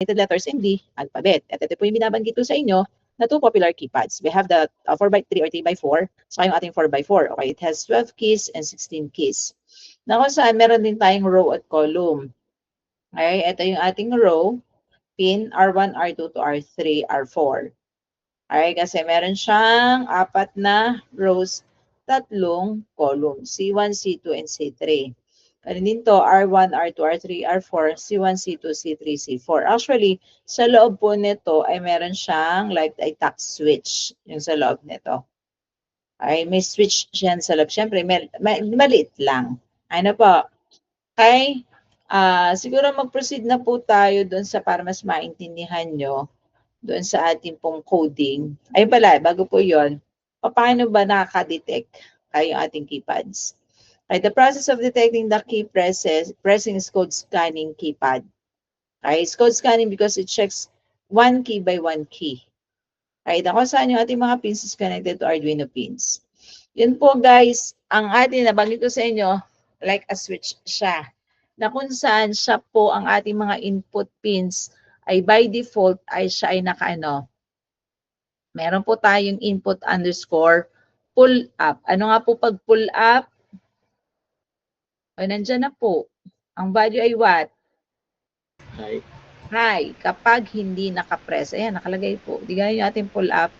letters and D, alphabet. At ito po yung binabanggit ko sa inyo na two popular keypads. We have the 4x3 or 3x4, saka yung ating 4x4. Okay, it has 12 keys and 16 keys. Na kung saan meron din tayong row at column. Okay, ito yung ating row, pin R1, R2 to R3, R4. Okay, kasi meron siyang apat na rows, tatlong column, C1, C2, and C3. Ano din to, R1, R2, R3, R4, C1, C2, C3, C4. Actually, sa loob po nito ay meron siyang like a tact switch yung sa loob nito. Ay, may switch siyan sa loob. Siyempre, maliit lang. Ano po? Okay? Siguro mag-proceed na po tayo doon sa para mas maintindihan nyo doon sa ating pong coding. Ayun pala, bago po yon, paano ba nakaka-detect yung ating keypads? Okay, the process of detecting the key pressing is called scanning keypad. Okay, it's called scanning because it checks one key by one key. Okay, kung saan yung ating mga pins is connected to Arduino pins. Yun po guys, ang ating nabanggit ko sa inyo, like a switch siya. Na kung saan siya po ang ating mga input pins ay by default ay siya ay nakaano. Meron po tayong input underscore pull up. Ano nga po pag pull up? O, nandyan na po. Ang value ay what? High. High. Kapag hindi nakapress. Ayan, nakalagay po. Di ganyan yung ating pull up.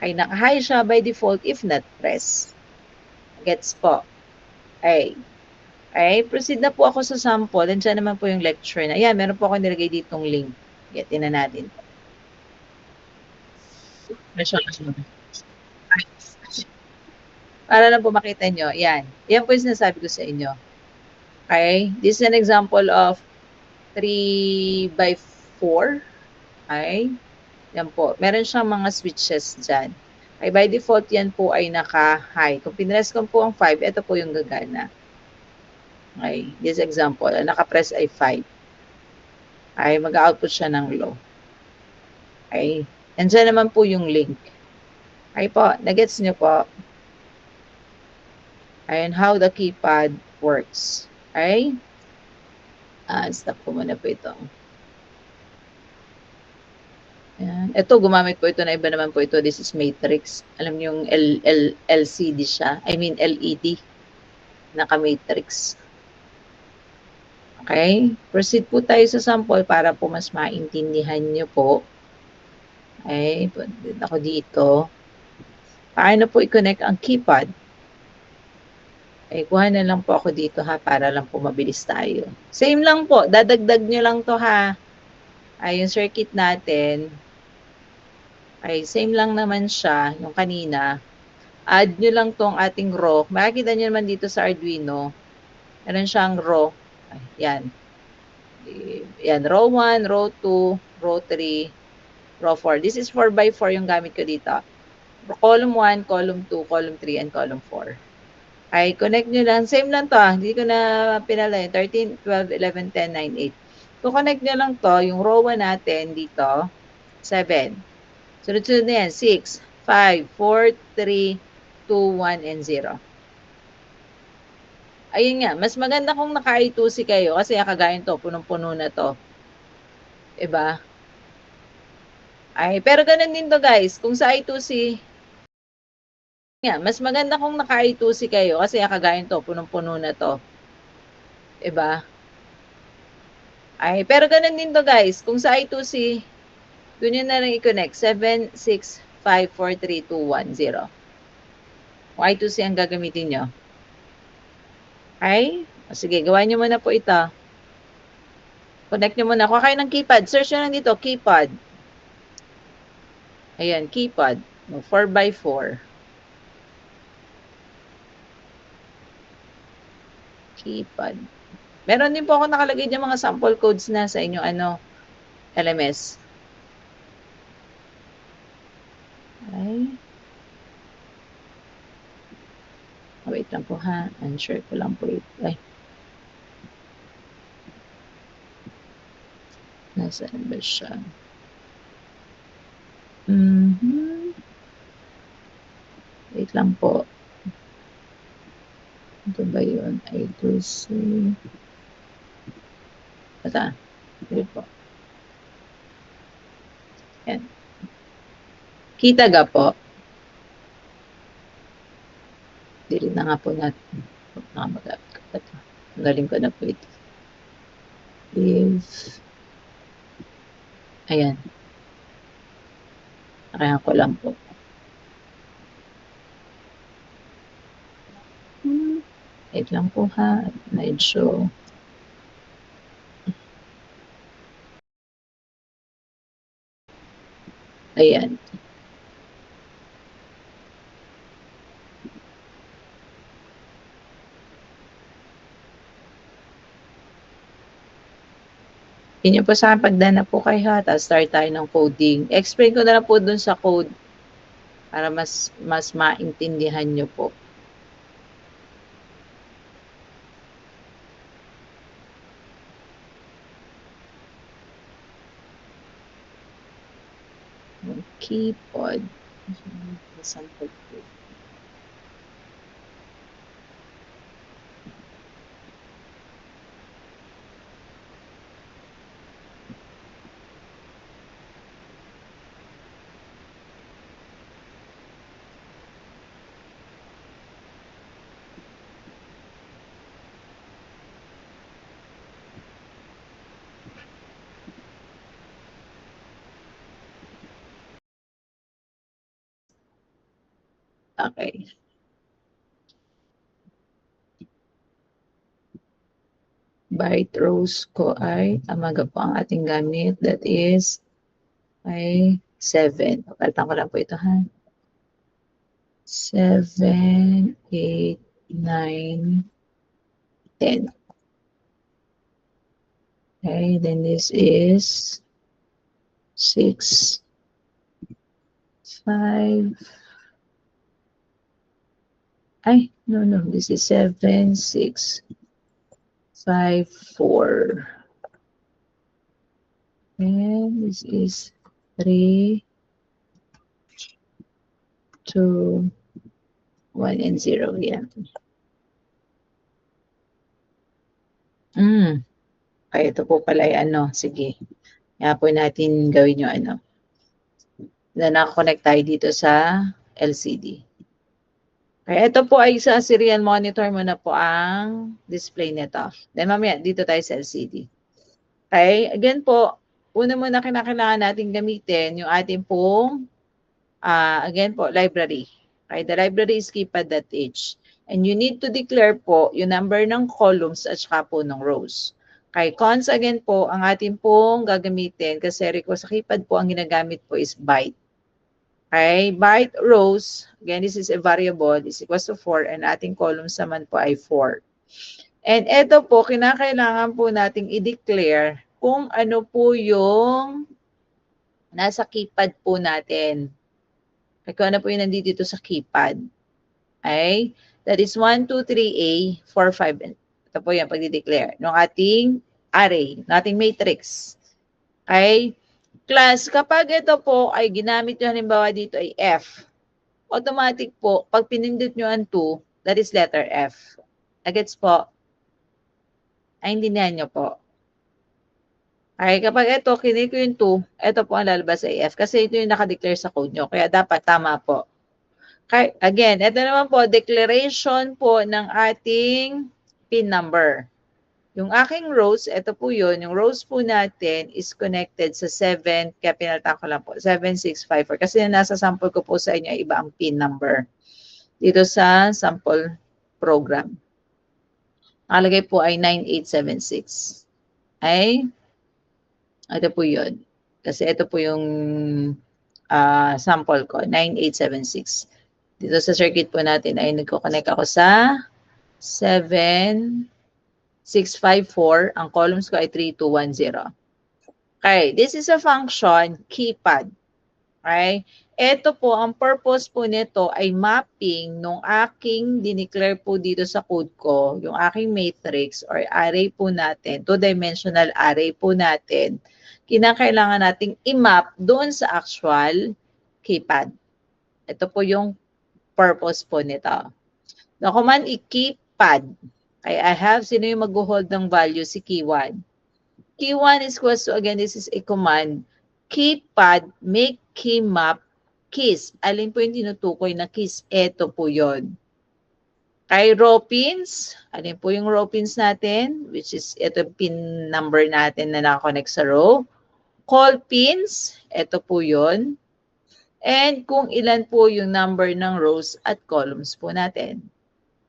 Ay naka-high siya by default if not press. Gets po. Okay. Okay, proceed na po ako sa sample. Nandiyan naman po yung lecture na. Ayan, meron po ako nilagay ditong link. Getin na natin. Para lang po makita nyo. Ayan. Yan po yung sinasabi ko sa inyo. Okay? This is an example of 3x4. Okay? Yan po. Meron siyang mga switches dyan. Okay, by default, yan po ay naka-high. Kung pinress ko po ang 5, ito po yung gagana. Okay, this example, ang naka-press ay 5. Okay, mag-output siya ng low. Okay, nandiyan naman po yung link. Okay po, nagets nyo po. And how the keypad works. Okay? Stop ko muna po ito. Ayan. Ito, gumamit po ito na iba naman po ito. This is matrix. Alam niyo yung LCD siya. I mean LED. Naka-matrix. Okay? Proceed po tayo sa sample para po mas maintindihan niyo po. Okay? Punta ako dito. Paano po i-connect ang keypad? Okay, kuha na lang po ako dito ha, para lang po mabilis tayo. Same lang po. Dadagdag nyo lang to ha. Ay, yung circuit natin. Ay, same lang naman siya, yung kanina. Add nyo lang tong ating row. Makikita nyo naman dito sa Arduino. Meron siyang row. Ay, yan. Yan, row 1, row 2, row 3, row 4. This is 4x4 yung gamit ko dito. Column 1, column 2, column 3, and column 4. Ay, connect nyo lang. Same lang to. Hindi ko na pinalay. 13, 12, 11, 10, 9, 8. Connect nyo lang to. Yung row 1 natin dito, 7. Sunod-sunod na yan. 6, 5, 4, 3, 2, 1, and 0. Ayun nga. Mas maganda kung naka-I2C kayo kasi kagaya to, punong-puno na to. Diba? Ay, pero ganun din to guys. Kung sa I2C, nga, mas maganda kung naka-I2C kayo kasi kagaya to, punong-puno na to. Diba? Ay, pero ganun din to guys. Kung sa I2C, doon yun na lang i-connect. 7, 6, 5, 4, 3, 2, 1, 0. Kung I2C ang gagamitin nyo. Okay? O, sige, gawa nyo muna po ito. Connect nyo muna. Kuha kayo ng keypad. Search nyo lang dito, keypad. Ayan, keypad. 4x4. Keypad. Meron din po ako nakalagay dyan mga sample codes na sa inyong LMS. Okay. Wait lang po ha. Unsure ko lang po ito. Ay. Nasaan ba siya? Wait lang po. Ito ba yun? I2C. Ito. Wait po. Yan. Kita ga po? Delete na nga po natin. Nakamagamit ko pa ito. Galing ko na po ito. If, ayan. Kaya ko lang po. Wait lang po ha. Medyo. Ayan. Yun po sa akin, pagdana po kayo ha, tapos start tayo ng coding. Explain ko na lang po dun sa code para mas maintindihan nyo po. Keyboard. Sample po. Okay. Byte rows ko ay amaga po ang ating gamit. That is ay 7. Palitan ko lang po ito ha. 7, 8, 9, 10. Okay, then this is 6, 5. Ay, no. This is 7, 6, 5, 4. And this is 3, 2, 1, and 0. Yeah. Ay, ito po pala ay ano. Sige. Kaya po natin gawin yung ano. Na nakakonect tayo dito sa LCD. Kaya ito po ay sa serial monitor mo na po ang display nito. Then mamaya, dito tayo sa LCD. Okay, again po, una muna kinakailangan natin gamitin yung ating pong, again po, library. Okay, the library is keypad.h. And you need to declare po yung number ng columns at saka po ng rows. Okay, cons again po, ang ating pong gagamitin kasi request sa keypad po, ang ginagamit po is byte. Okay, byte rows, again, this is a variable, is equals to 4, and ating columns naman po ay 4. And ito po, kinakailangan po nating i-declare kung ano po yung nasa keypad po natin. Kung ano po yung nandito sa keypad. Okay? That is 1, 2, 3, A, 4, 5. Ito po yung pag-declare ng ating array, ng ating matrix. Okay? Class, kapag ito po ay ginamit nyo, halimbawa dito ay F, automatic po, pag pinindot nyo ang 2, that is letter F. Agets po? Ay, hindi nyo po. Okay, kapag ito, kinig ko yung 2, ito po ang lalabas sa F kasi ito yung nakadeclare sa code nyo. Kaya dapat tama po. Okay, again, ito naman po, declaration po ng ating PIN number. Yung aking rows, ito po yun, yung rows po natin is connected sa 7, kaya pinalitan ko lang po, 7654. Kasi nasa sample ko po sa inyo, iba ang PIN number. Dito sa sample program. Nakalagay po ay 9876. Ay, ito po yun. Kasi ito po yung sample ko, 9876. Dito sa circuit po natin ay nagko-connect ako sa 7654. Ang columns ko ay 3210. Okay, this is a function, keypad. Okay? Ito po, ang purpose po nito ay mapping nung aking dineclare po dito sa code ko, yung aking matrix or array po natin, two-dimensional array po natin, kinakailangan nating i-map doon sa actual keypad. Ito po yung purpose po nito. The command i-keypad. Okay, I have, sino yung mag-hold ng value? Si key 1. Key 1 is equals to, again, this is a command, keypad, make key map, keys. Alin po yung tinutukoy na keys? Ito po yun. Kay row pins, alin po yung row pins natin? Which is, ito yung pin number natin na nakakonect sa row. Call pins, ito po yun. And kung ilan po yung number ng rows at columns po natin.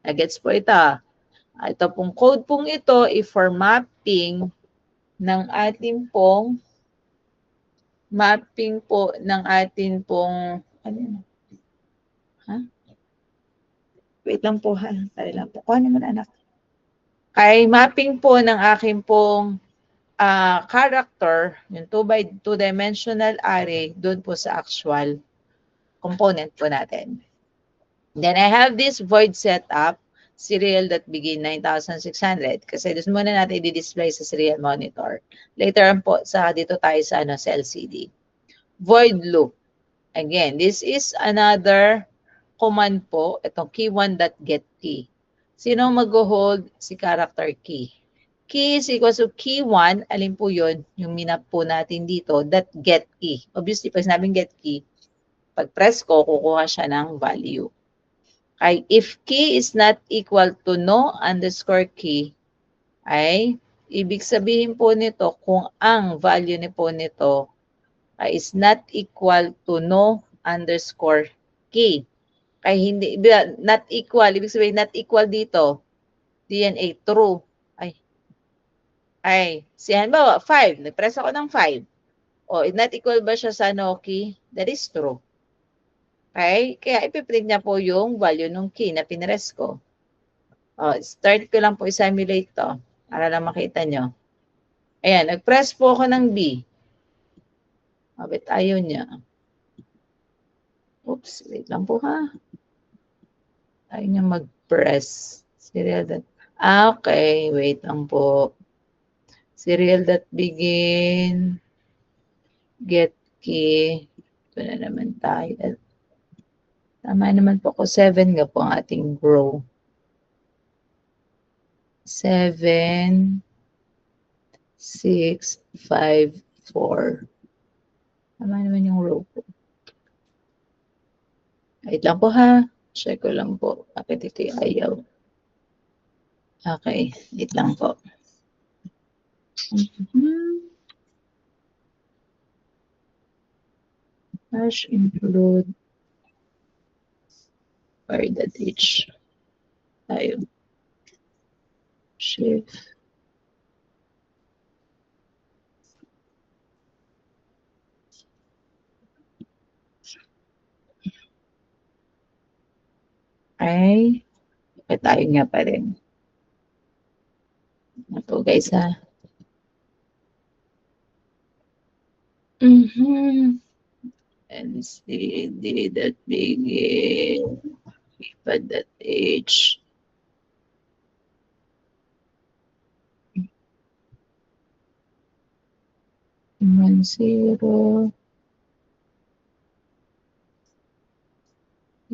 Nagets po ito. Ito pong code pong ito, for mapping ng ating pong ano yun? Ha? Wait lang po ha. Tari lang po. Kuha naman anak. Kay mapping po ng aking pong character, yung 2x2-dimensional array, doon po sa actual component po natin. Then I have this void setup, serial.begin 9,600. Kasi doon muna natin i-display sa serial monitor. Later on po, dito tayo sa LCD. Void loop. Again, this is another command po. Itong key1.getKey. Sino mag-hold? Si character key. Key is equals to key1. Alin po yun? Yung minap po natin dito, that get key. Obviously, pag sinabing get key, pag press ko, kukuha siya ng value. Ay, if key is not equal to no underscore key, ay ibig sabihin po nito kung ang value po nito is not equal to no underscore key. Kaya hindi, not equal, ibig sabihin not equal dito, DNA, true. Halimbawa, 5, nag-press ako ng 5. O, not equal ba siya sa no key? That is true. Okay? Kaya ipiprint niya po yung value ng key na pinress ko. O, start ko lang po i-simulate to para lang makita nyo. Ayan, nag-press po ako ng B. Bakit ayaw niya? Oops, wait lang po ha. Ayaw niya mag-press. Serial. Okay, wait lang po. Serial.begin. Get key. Ito na naman tayo. Tama naman po ako. 7 nga po ang ating row. 7, 6, 5, 4. Tama naman yung row po. Wait lang po ha. Check ko lang po. Bakit ito yung ayaw? Okay. Wait lang po. Hash include var.h. Tayo. Shift. Ay, tayo nga pa rin. Ito guys ha. NCD.begin keypad.h. Zero.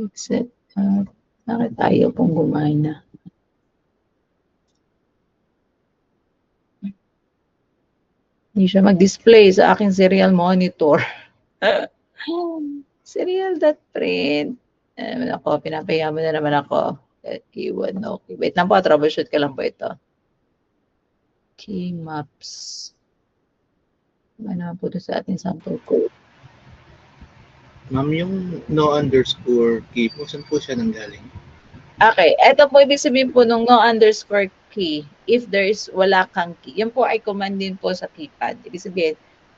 Except bakit tayo pong gumana? Hindi siya mag-display sa aking serial monitor. Serial.print. Ako, pinapahiya mo na naman ako. Keyword, okay. Wait lang po, troubleshoot ka lang po ito. Key maps. Ano po ito sa ating sample code? Ma'am, yung no underscore key po, saan po siya nanggaling? Okay, ito po ibig sabihin po nung no underscore key, if there is wala kang key, yan po ay command din po sa keypad. Ibig sabihin,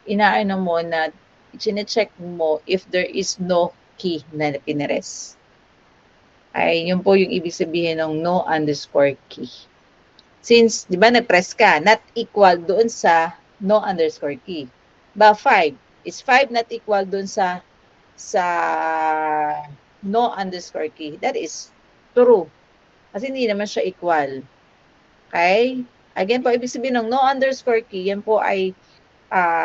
inaano mo na, chine-check mo if there is no key na pinres. Ay, yun po yung ibig sabihin ng no underscore key. Since, di ba, nag-press ka, not equal doon sa no underscore key. Ba, 5. Is 5 not equal doon sa no underscore key? That is true. Kasi hindi naman siya equal. Okay? Again po, ibig sabihin ng no underscore key, yan po ay,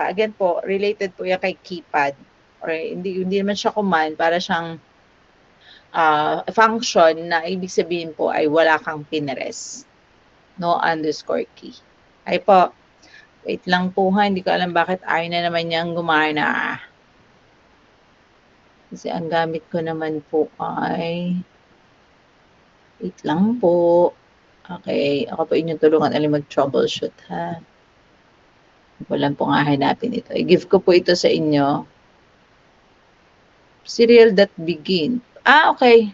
again po, related po yan kay keypad. Or hindi naman siya command, para siyang function na ibig sabihin po ay wala kang pinres. No underscore key. Ay po. Wait lang po ha, hindi ko alam bakit ayaw na naman niyang gumana. Kasi ang gamit ko naman po ay, wait lang po. Okay, ako po inyong tulungan alam mag-troubleshoot ha. Walang pong hahanapin ito. I-give ko po ito sa inyo. Serial that begin. Okay.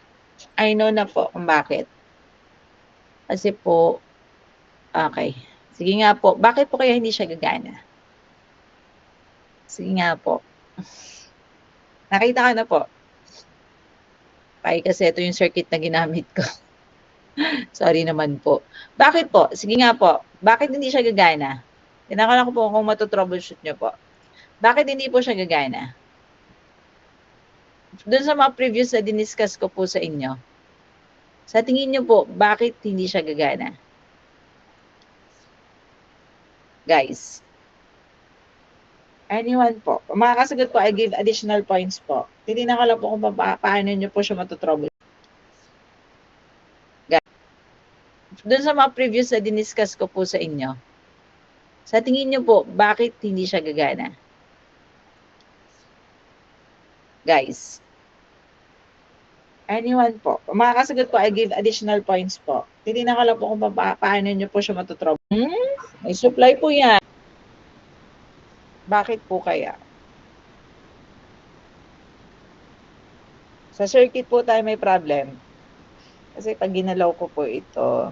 I know na po kung bakit. Kasi po, okay. Sige nga po, bakit po kaya hindi siya gagana? Sige nga po. Nakita ko na po. Kasi ito yung circuit na ginamit ko. Sorry naman po. Bakit po? Sige nga po. Bakit hindi siya gagana? Tinanong ko po kung matotroubleshoot nyo po. Bakit hindi po siya gagana? Doon sa mga previous na diniscuss ko po sa inyo, sa tingin nyo po, bakit hindi siya gagana? Guys. Anyone po. Kung makakasagot po, I give additional points po. Titignan ko lang po kung paano nyo po siya matotroubleshoot. Doon sa mga previous na diniscuss ko po sa inyo, sa tingin nyo po, bakit hindi siya gagana? Guys. Anyone po. Kung makakasagot po, I give additional points po. Titignan ko lang po kung paano nyo po siya matotroubleshoot. May supply po yan. Bakit po kaya? Sa circuit po tayo may problem. Kasi pag ginalaw ko po ito,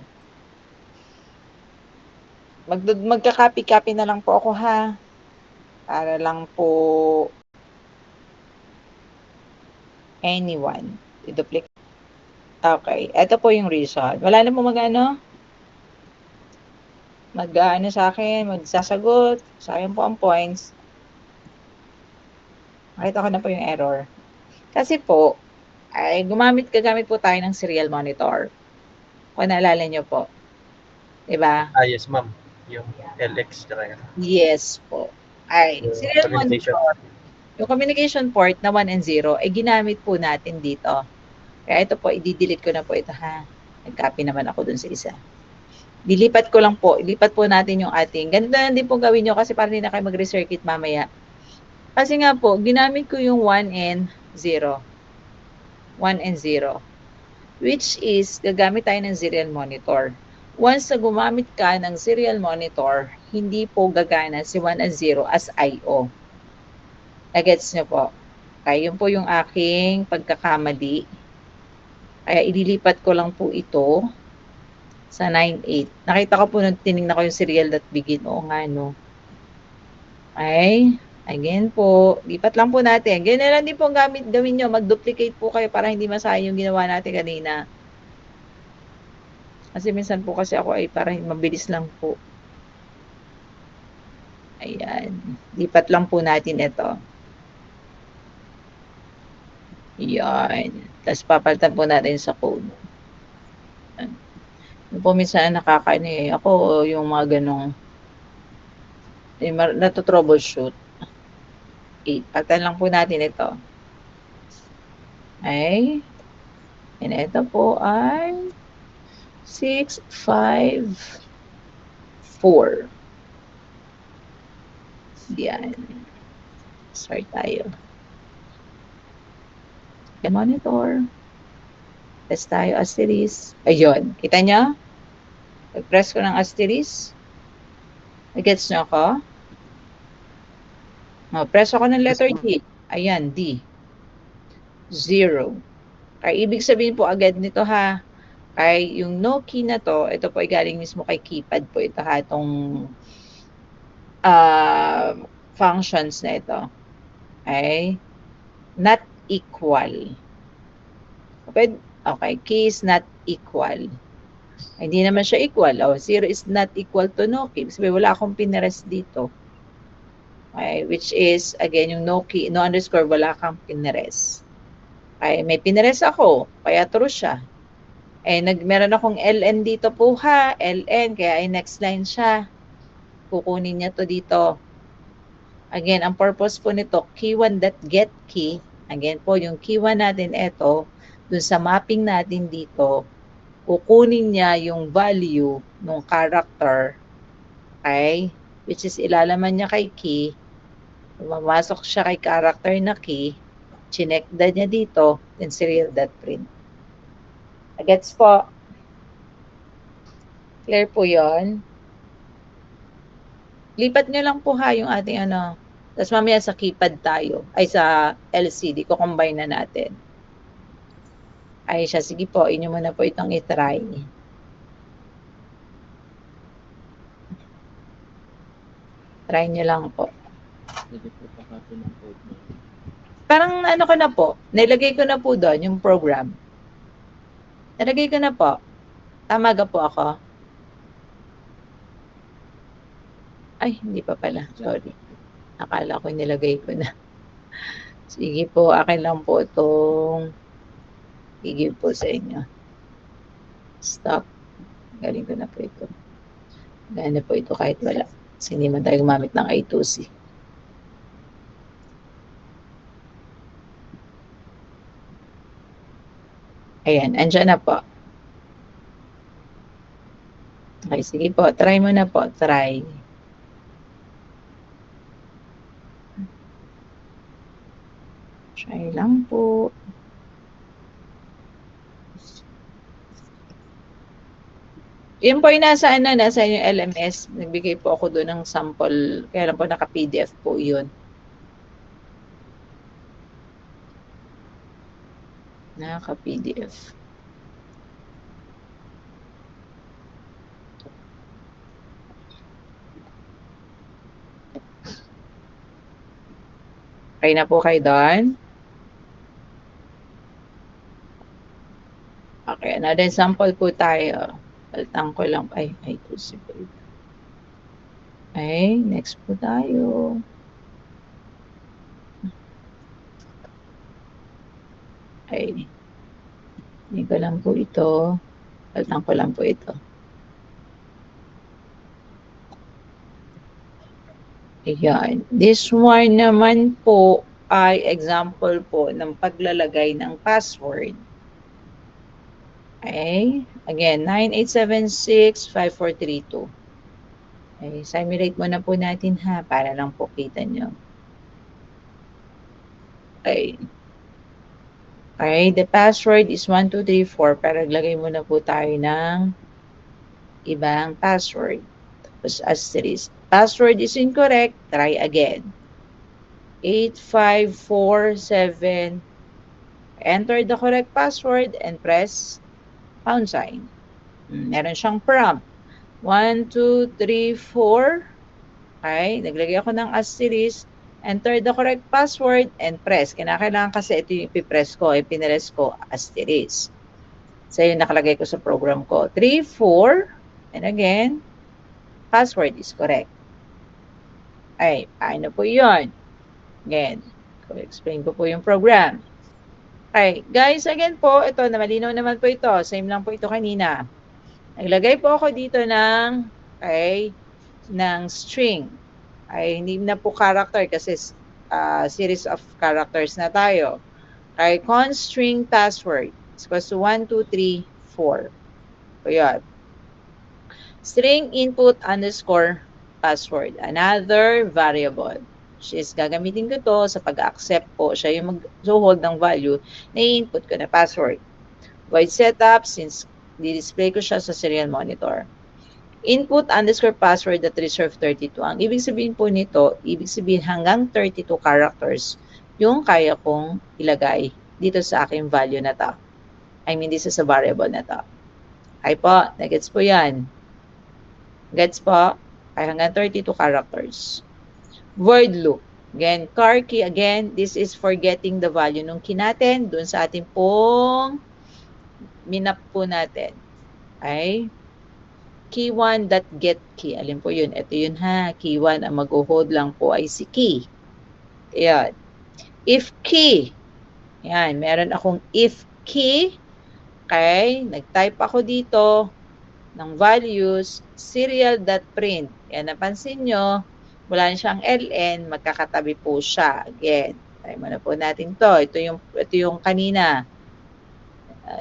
magka-copy-copy na lang po ako ha. Para lang po anyone. I-duplicate. Okay. Ito po yung reason. Wala na po mag-ano sa akin, magsasagot. Sayang po ang points. Nakita ko na po yung error. Kasi po, ay gagamit po tayo ng serial monitor. Kung naalala nyo po. Diba? Yes, ma'am. Yung LX talaga. Yes po. Ay, serial monitor. Yung communication port na 1 and 0, ay ginamit po natin dito. Kaya ito po, i-delete ko na po ito ha. Nag-copy naman ako dun sa isa. Ilipat ko lang po. Ilipat po natin yung ating. Ganito na din po gawin nyo kasi para hindi na kayo mag-recircuit mamaya. Kasi nga po, ginamit ko yung 1 and 0. 1 and 0. Which is, gagamit tayo ng serial monitor. Once na gumamit ka ng serial monitor, hindi po gagana si 1 and 0 as I.O. Nagets nyo po? Kaya yun po yung aking pagkakamali. Kaya ililipat ko lang po ito sa 9.8. Nakita ko po nung tinignan ko yung serial that begin. Oo nga, no? Ay, again po, lipat lang po natin. Ganyan lang din po gawin nyo. Mag-duplicate po kayo para hindi masayang yung ginawa natin kanina. Kasi minsan po kasi ako ay para mabilis lang po. Ayan. Lipat lang po natin ito. Ayan. Tapos papalitan po natin sa code. Yung po minsan nakakaano eh. Ako yung mga ganong natotroubleshoot. 8. Palitan lang po natin ito. Ay. And ito po ay 6, 5, 4. Yan. Start tayo. Monitor. Test tayo asterisk. Ayun. Kita nyo? Pag-press ko ng asterisk. Nag-gets nyo ako? Press ako ng letter D. Ayan, D. 0. Kaya ibig sabihin po agad nito ha. Kaya yung no key na to, ito po ay galing mismo kay keypad po ito ha. Itong functions na ito. Okay? Not equal. Okay, key is not equal. Hindi naman siya equal. 0 is not equal to no key. Sabi, wala akong pinrest dito. Okay, which is, again, yung no key, no underscore, wala kang pinrest. Okay, may pinrest ako, kaya true siya. Meron akong ln dito po ha, ln, kaya ay next line siya. Kukunin niya to dito. Again, ang purpose po nito, key1.getKey. Again po, yung key1 natin, ito, dun sa mapping natin dito, kukunin niya yung value ng character, okay, which is ilalaman niya kay key, mamasok siya kay character na key, chinekda niya dito, then serial.print. Gets po? Clear po yon. Lipat nyo lang po ha yung ating ano. Tapos mamaya sa keypad tayo. Ay sa LCD. Kukombine na natin. Ay siya. Sige po. Inyo muna po itong itry. Try nyo lang po. Parang ano ko na po. Nilagay ko na po doon yung program. Nilagay ko na po. Tama ga po ako? Ay, hindi pa pala. Sorry. Akala ko nilagay ko na. Sige po, akin lang po itong i-give po sa inyo. Stop. Galing ko na po ito. Gana po ito kahit wala. Kasi hindi man tayo gumamit ng I2C. Ayan, andyan na po. Okay, sige po. Try mo na po. Try. Try lang po. Yun po yung nasa ano, nasa yung LMS. Nagbigay po ako doon ng sample. Kaya lang po naka-PDF po yun. Naka-PDF. Okay na po kayo doon. Okay, another sample po tayo. Palitan ko lang. Ay, I2C po ito. Okay, next po tayo. Okay. Hindi ko lang po ito. Palitan ko lang po ito. Ayan. This one naman po ay example po ng paglalagay ng password. Okay. Again, 98765432. Okay. Simulate muna po natin ha, para lang po kita nyo. Okay. Okay. The password is 1234. Para naglagay muna po tayo ng ibang password. Tapos asterisk. Password is incorrect. Try again. 8547. Enter the correct password and press pound sign. Meron siyang prompt. 1, 2, 3, 4. Okay, naglagay ako ng asterisk. Enter the correct password and press. Kinakailangan kasi ito yung ipipress ko. Ipinress ko asterisk. So, yung nakalagay ko sa program ko. 3, 4. And again, password is correct. Ay, paano po yun? Again, explain ko po yung program. Okay, guys, again po, ito, na malinaw naman po ito. Same lang po ito kanina. Naglagay po ako dito ng, okay, ng string. Ay, hindi na po character kasi series of characters na tayo. Okay, const string password. It's equals to 1, 2, 3, 4. So, yun. String input underscore password. Another variable. Which is, gagamitin ko to sa pag-accept po. Siya yung mag-hold ng value na i-input ko na password. Void setup, since di-display ko siya sa serial monitor. Input underscore password that reserve 32. Ang ibig sabihin po nito, ibig sabihin hanggang 32 characters yung kaya kong ilagay dito sa aking value na to. I mean, this is a variable na to. Ay po, nagets po yan. Gets po? Ay hanggang 32 characters. Word loop. Again, car key, again, this is for getting the value nung key natin dun sa ating pong minap po natin. Okay? Key 1 that get key. Alin po yun? Ito yun ha. Key 1 ang mag-hold lang po ay si key. Ayan. If key. Ayan. Meron akong if key. Okay. Nag-type ako dito ng values serial.print. Yan, napansin nyo, wala siyang ln, magkakatabi po siya. Again, try mo na po natin to. Ito yung kanina.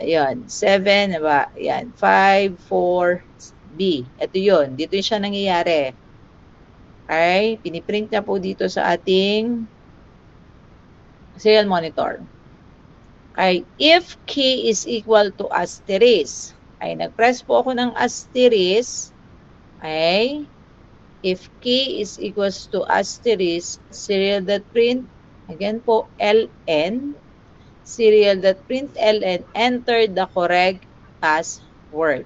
Yan, 7, diba? Yan, 5, 4, B. Ito yun. Dito siya nangyayari. Okay? Piniprint niya po dito sa ating serial monitor. Okay? If key is equal to asterisk, ay nag-press po ako ng asterisk, okay? If key is equals to asterisk, serial.print, again po, ln, serial.print ln, enter the correct password.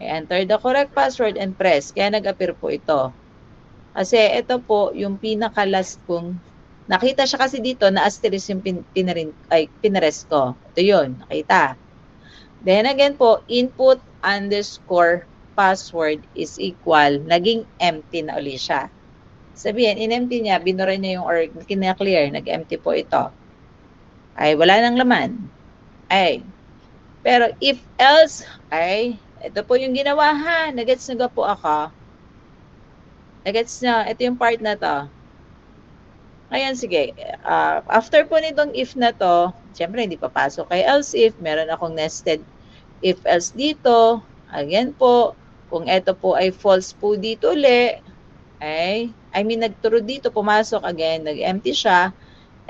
Enter the correct password and press. Kaya nag-appear po ito. Kasi ito po yung pinaka-last kong nakita siya kasi dito na asterisk yung pinares ko. Ito yun, nakita. Then again po, input underscore password is equal, naging empty na uli siya. Sabihin, in-empty niya, binura niya yung or kina-clear, nag-empty po ito. Ay, wala nang laman. Ay, pero if else, ay, ito po yung ginawa ha. Nagets na po ako. Nagets na, ito yung part na to. Ngayon, sige. After po nitong if na to, syempre hindi papasok kay else if. Meron akong nested if else dito. Again po, kung ito po ay false po dito uli, ay, nag-true dito, pumasok again, nag-empty siya,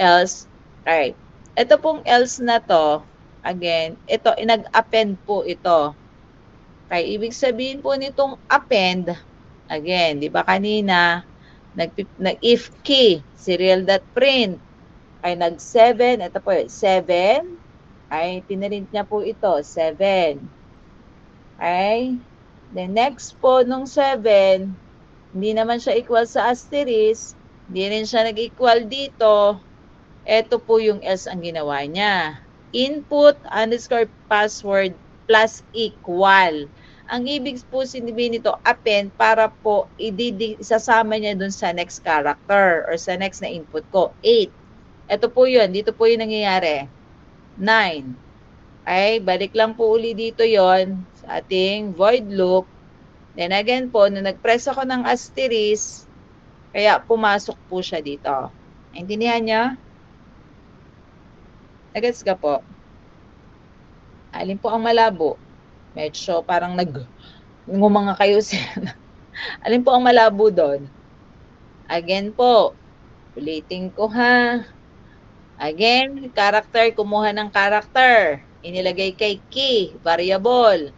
else, right. Ito pong else na to, again, ito, nag-append po ito. Kaya ibig sabihin po nitong append, again, di ba kanina, if key, serial.print, ay nag-7, ito po, 7, ay pinarint niya po ito, 7. Okay? Then next po, nung 7, hindi naman siya equal sa asterisk, hindi rin siya nag-equal dito, ito po yung else ang ginawa niya. Input underscore password plus equal. Ang ibig po sabihin nito, append, para po isasama niya dun sa next character or sa next na input ko. 8. Ito po yun. Dito po yung nangyayari. 9. Ay, balik lang po uli dito yon sa ating void loop. Then again po, nung nag-press ako ng asterisk, kaya pumasok po siya dito. Naintindihan niyo? Nagets ka po? Alin po ang malabo? Medyo parang ngumanga kayo siya. Alin po ang malabo doon? Again po, ulitin ko ha. Again, character, kumuha ng character. Inilagay kay key, variable.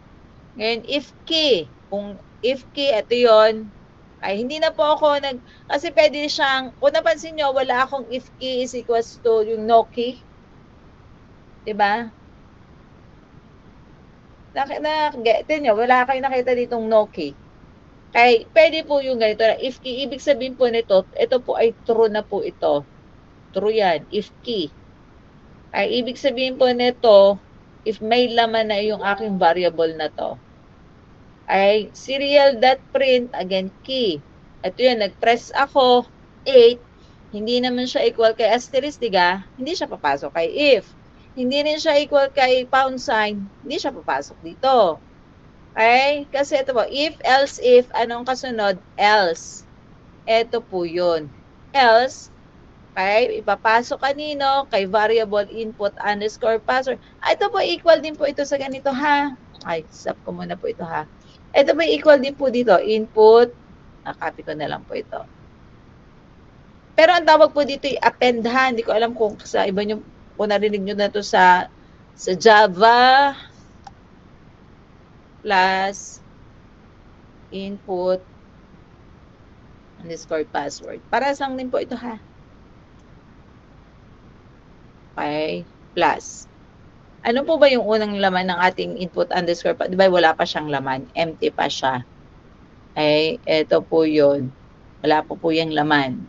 Ngayon, if key, kung if key, ito yon, ay hindi na po ako kasi pwede siyang, kung napansin nyo, wala akong if key is equals to yung no key. Diba? Tingnan nyo, wala kayong nakita ditong no key. Kaya pwede po yung ganito na if key, ibig sabihin po nito, ito po ay true na po ito. True yan, if key. Ay ibig sabihin po nito, if may laman na yung aking variable na to, ay serial.print, again, key. Ito yun, nag-press ako, 8, hindi naman siya equal kay asterisk, diga? Hindi siya papasok kay if. Hindi rin siya equal kay pound sign, hindi siya papasok dito. Okay? Kasi ito po, if, else, if, anong kasunod? Else. Ito po yun. Else, okay, ipapasok kanino? Kay variable input underscore password. Ito po, equal din po ito sa ganito, ha? Ay, stop ko muna po ito, ha? Ito po, equal din po dito. Input, copy ko na lang po ito. Pero ang tawag po dito ay append, ha? Hindi ko alam kung sa iba nyo, kung narinig nyo na to sa Java plus input underscore password. Para lang din po ito, ha? Okay, plus. Ano po ba yung unang laman ng ating input underscore? Di ba wala pa siyang laman? Empty pa siya. Okay, ito po yun. Wala po po yung laman.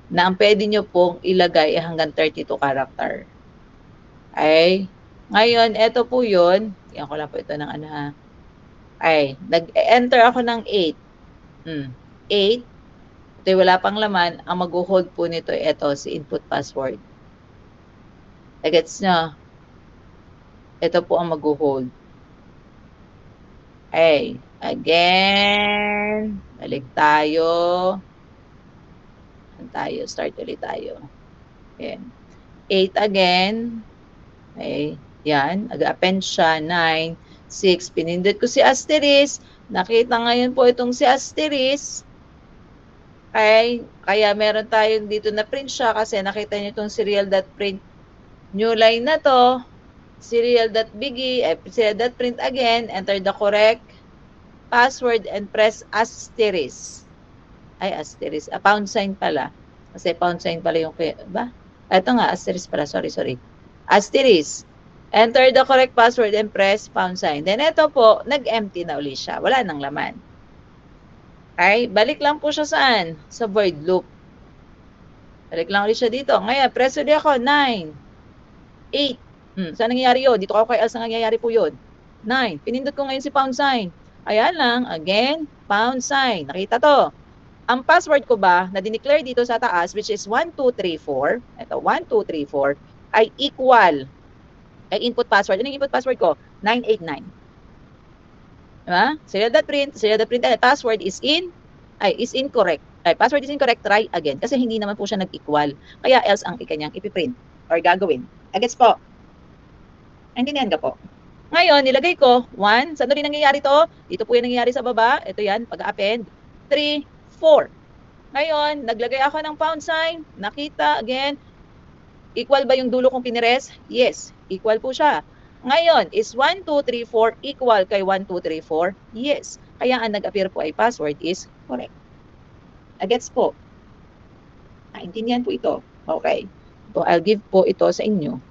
Na ang pwede nyo pong ilagay hanggang 32 character. Okay? Ngayon, ito po yun. Tingnan ko lang po ito ng ano, ha? Ay, nag-enter ako ng 8. 8. Ito wala pang laman. Ang mag-hold po nito, ito, si input password. Gets nyo? Ito po ang mag-hold. Okay. Again. Balik tayo. Start ulit tayo. Okay. 8 again. Okay. Yan. Nag-append siya. 9, 6. Pinindot ko si asterisk. Nakita ngayon po itong si asterisk. Okay? Kaya meron tayong dito na print siya kasi nakita niyo itong serial.print new line na to. Serial.print again. Enter the correct password and press asterisk. Ay, asterisk. Pound sign pala. Kasi pound sign pala yung, ba? Ito nga, asterisk pala. Sorry. Asterisk. Enter the correct password and press pound sign. Then ito po, nag-empty na ulit siya. Wala nang laman. Okay? Balik lang po siya saan? Sa void loop. Balik lang ulit siya dito. Ngayon, press ulit ako. 9, 8. Saan nangyayari yun? Dito ako kay Als, nangyayari po yun. 9. Pinindot ko ngayon si pound sign. Ayan lang. Again, pound sign. Nakita to. Ang password ko ba na dineclare dito sa taas, which is 1234, ito, 1234, ay equal kay input password. Ano yung input password ko? 989. Diba? Serial.print, password is incorrect. Password is incorrect, try again. Kasi hindi naman po siya nag-equal. Kaya else ang ikanyang ipiprint or gagawin. Agets po. Naintindihan ka po. Ngayon, nilagay ko, 1. Saan rin nangyayari to? Dito po yung nangyayari sa baba. Ito yan, pag-append. 3, 4. Ngayon, naglagay ako ng pound sign. Nakita, again, equal ba yung dulo kong pinires? Yes, equal po siya. Ngayon, is 1, 2, 3, 4 equal kay 1, 2, 3, 4? Yes. Kaya ang nag-appear po ay password is correct. Agets po. Naintindihan po ito. Okay. So, I'll give po ito sa inyo.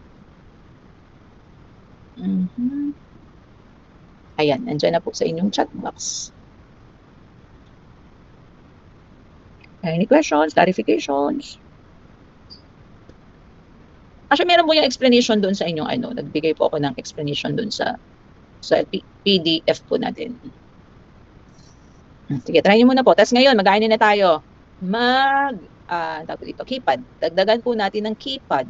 Ayan, nandiyan na po sa inyong chat box. Any questions, clarifications? Actually, meron po yung explanation doon sa inyong nagbigay po ako ng explanation doon sa PDF po natin. Sige, try nyo muna po. Tapos ngayon, mag-aano na tayo. Dito, keypad. Dagdagan po natin ng keypad.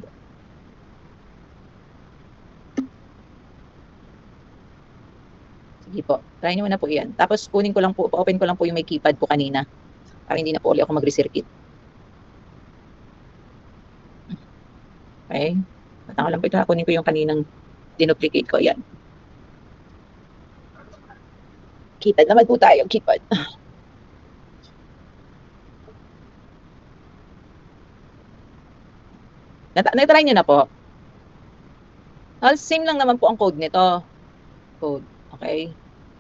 Sige po, try nyo muna po yan. Tapos kunin ko lang po, open ko lang po yung may keypad po kanina. Para hindi na po ulit ako mag-recircuit. Okay? Matanga lang po ito. Kunin ko yung kaninang dinuplicate ko. Yan. Keypad naman po tayo. Keypad. Natry nyo na po. Same lang naman po ang code nito. Code. Okay?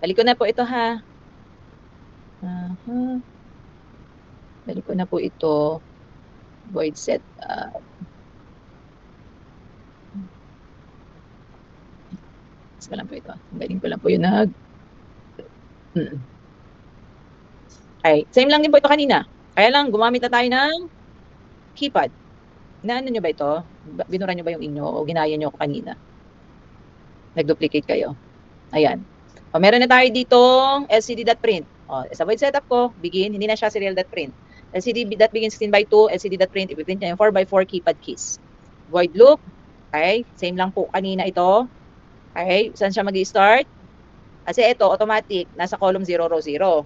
Balik ko na po ito ha. Balik ko na po ito. Void set. Ko lang po ito. Galing ko lang po yun Okay. Same lang din po ito kanina. Kaya lang, gumamit na tayo ng keypad. Naano nyo ba ito? Binura nyo ba yung inyo o ginaya nyo ako kanina? Nag-duplicate kayo. Ayan. Meron na tayo ditong lcd.print. Sa void setup ko, begin, hindi na siya serial.print. lcd.begin 16x2, lcd.print, ipiprint niya yung 4x4 keypad keys. Void loop. Okay. Same lang po kanina ito. Okay. Saan siya mag-i-start? Kasi ito, automatic, nasa column 0, row 0.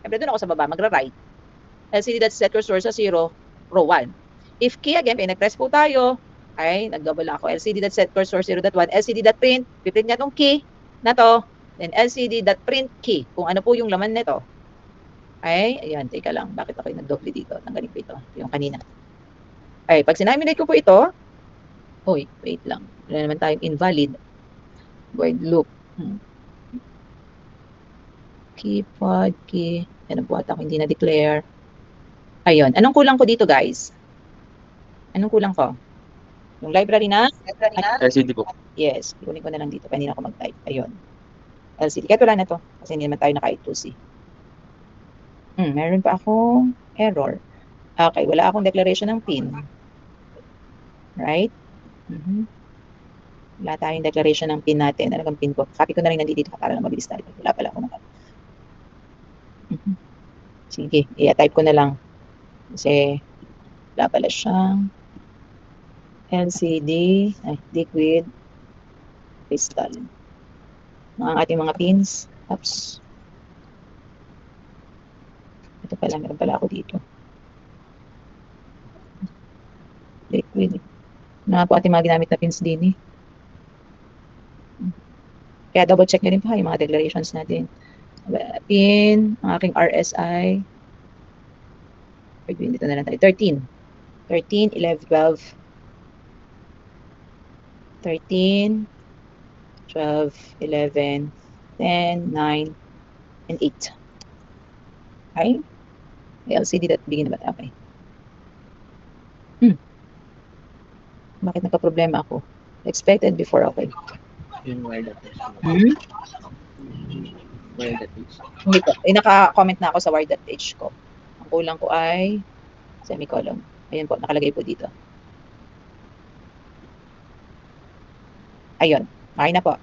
Siyempre, doon ako sa baba, magra-right. lcd.set cursor sa 0, row 1. If key, again, pinag-press po tayo, ay, nag-double ako. lcd.set cursor 0.1, lcd.print, piprint niya itong key na to, then lcd.print key, kung ano po yung laman nito. Ay, ayan, teka lang, bakit ako yung nag-double dito? Tanggalin ko ito, yung kanina. Ay, pag sinaminate ko po ito, wait lang, wala naman tayong invalid. Void loop. Keypad, key. Yan ang buhat ako, hindi na-declare. Ayun. Anong kulang ko dito, guys? Anong kulang ko? Yung library na? LCD po. Yes. Kunin ko na lang dito. Kanina ako mag-type. Ayun. LCD. Kahit wala na to. Kasi hindi naman tayo naka-I2C. Meron pa akong error. Okay. Wala akong declaration ng PIN. Right? Wala tayong declaration ng PIN natin. Ano bang PIN ko? Copy ko na rin nandito para lang mabilis tayo. Wala pala ako Sige, i-type ko na lang. Kasi wala pala siyang LCD, liquid, crystal. Ang ating mga pins. Oops. Ito pala, meron pala ako dito. Liquid. Na po ating mga ginamit na pins din eh. Kaya double check nyo rin pa yung mga declarations natin. Pin, ang aking RSI. Dito na lang tayo. 13. 13, 11, 12. 13, 12, 11, 10, 9, and 8. Okay? May LCD that begin na ba? Okay. Bakit nagka-problema ako? Expected before, okay. Yung wired attach. Wired attach. Hindi po. Naka-comment na ako sa wire.h ko. Ang kulang ko ay semicolon. Ayan po, nakalagay po dito. Ayun. Okay na po.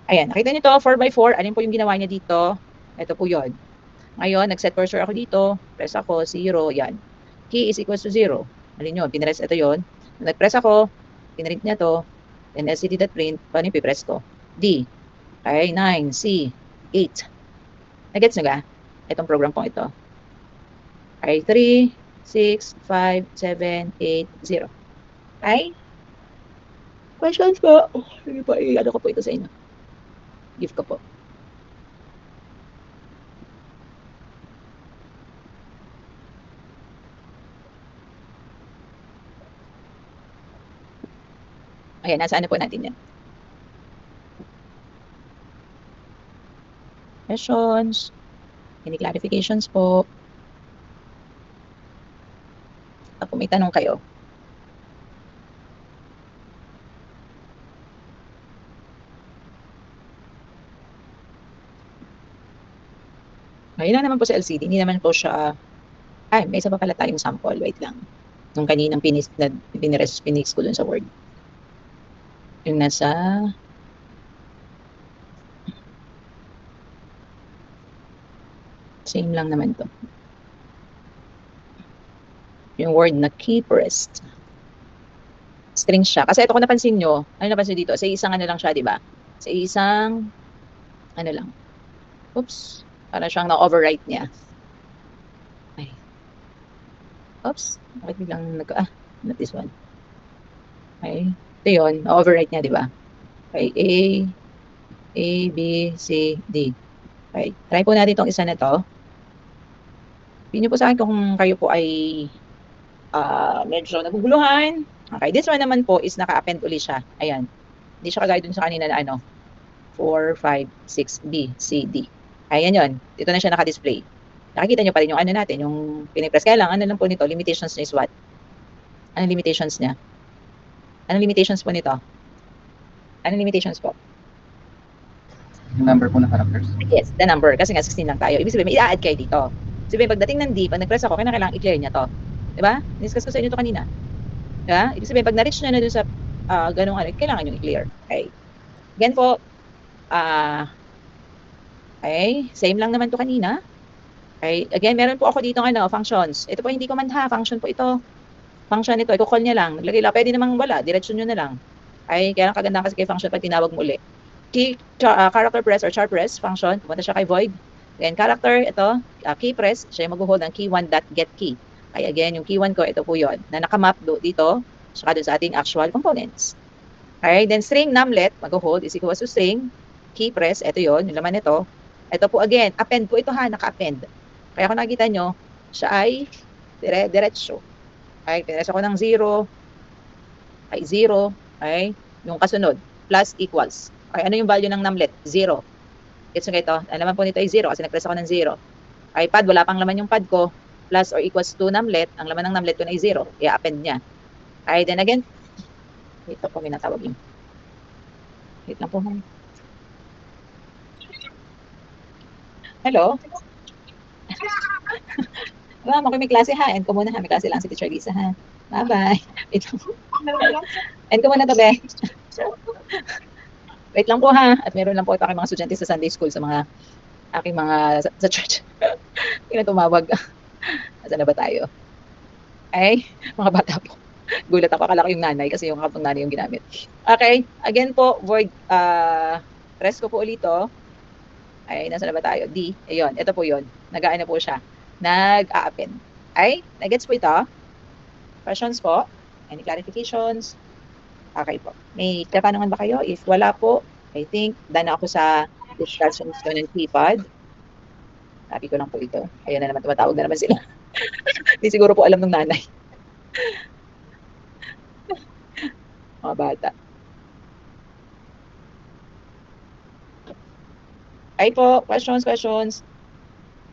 Ayan, nakita niyo to, 4x4. Alin po yung ginawa niya dito? Ito po yun. Ngayon, nag-set cursor ako dito. Press ako, 0. Yan. Key is equals to 0. Alin yun? Pinress ito yun. Nag-press ako, pinrint niya to. Then LCD.print. Paano yung pipress ko? D. Okay, 9, C, 8. Nagets nyo ga? Itong program pong ito. Okay, 3, 6, 5, 7, 8, 0. Okay? Questions po? Sige po, i-ano ko po ito sa inyo. Give ko po. Ayan, nasa ano po natin yan. Questions? Any clarifications po? Kung may tanong kayo. Ayun lang naman po sa LCD. Hindi naman po siya... Ay, may isa pa pala tayong sample. Wait lang. Nung kaninang pinis ko dun sa Word. Yung nasa... Same lang naman to. Yung word na key pressed. String siya. Kasi ito kung napansin nyo, ano napansin dito? Sa isang ano lang siya, di ba? Sa isang, ano lang. Oops. Para siyang na-overwrite niya. Ay. Oops. Bakit biglang not this one. Okay. Ito yun. Na-overwrite niya, di ba? Okay. A, B, C, D. Okay. Try po natin itong isa na to. Sabihin niyo po sa akin kung kayo po ay medyo naguguluhan. Okay, this one naman po is naka-append uli siya. Ayan. Hindi siya kagaya dun sa kanina na 4, 5, 6, B, C, D. Ayan yun. Dito na siya naka-display. Nakikita nyo pa rin yung ano natin, yung pinipress. Kaya lang, ano lang po nito, limitations niya is what? Anong limitations niya? Anong limitations po nito? Anong limitations po? Yung number po na characters. Yes, the number. Kasi nga 16 lang tayo. Ibig sabihin, may i-add kayo dito. Sabihin, pagdating ng D, pag nag-press ako, kailangan i-clear niya to. Diba? Discuss ko sa inyo to kanina. Diba? Ibig sabihin, pag na-reach na dun sa ganung ano, kailangan nyo i-clear. Okay. Again po, okay, same lang naman to kanina. Okay, again, meron po ako dito functions. Ito po hindi command ha, function po ito. Function ito, i-call niya lang. Naglagay lang, pwede namang wala, diretsyon nyo na lang. Ay, kaya lang kagandahan kasi kay function pag tinawag mo ulit. Key, character press or char press function, pumunta siya kay void. Then character, ito, key press, siya yung mag-hold ng key1.getKey. Ay, again, yung key1 ko, ito po yon na nakamap dito, saka dun sa ating actual components. Okay, then string numlet, mag-hold is equal to string, key press, ito yon yung laman nito. Ito po again, append po ito ha, naka-append. Kaya kung nakita nyo, siya ay diretso. Okay, pinress ako ng 0, ay 0, okay, yung kasunod, plus equals. Okay, ano yung value ng numlet? 0. Gets nyo ito? Ang laman po nito ay 0 kasi nag-press ako ng 0. Okay, pad, wala pang laman yung pad ko, plus or equals to numlet, ang laman ng numlet ko na ay 0, i-append niya. Okay, then again, ito po minatawag yun. Wait lang po. Hello? Ma'am, ako may klase ha. End ko muna ha. May klase lang si Teacher Lisa ha. Bye-bye. Wait lang po. End ko muna to, be. Wait lang po ha. At meron lang po ito aking mga estudyante sa Sunday School, sa mga aking mga sa church. Hindi na tumawag. Nasaan na ba tayo? Ay, mga bata po. Gulat ako. Akala ko yung nanay kasi yung kapong nanay yung ginamit. Okay. Again po, void, press ko po ulit to. Ay, nasa na ba tayo? D. Ayun, ito po yun. Nag-aano po siya. Nag-a-append. Ay, nag-gets po ito? Questions po? Any clarifications? Okay po. May katanungan ba kayo? If wala po, I think done ako sa discussions ko ng keypad. Sabi ko lang po ito. Ayun na naman, tumatawag na naman sila. Di siguro po alam ng nanay. Mga bata. Ay po, questions.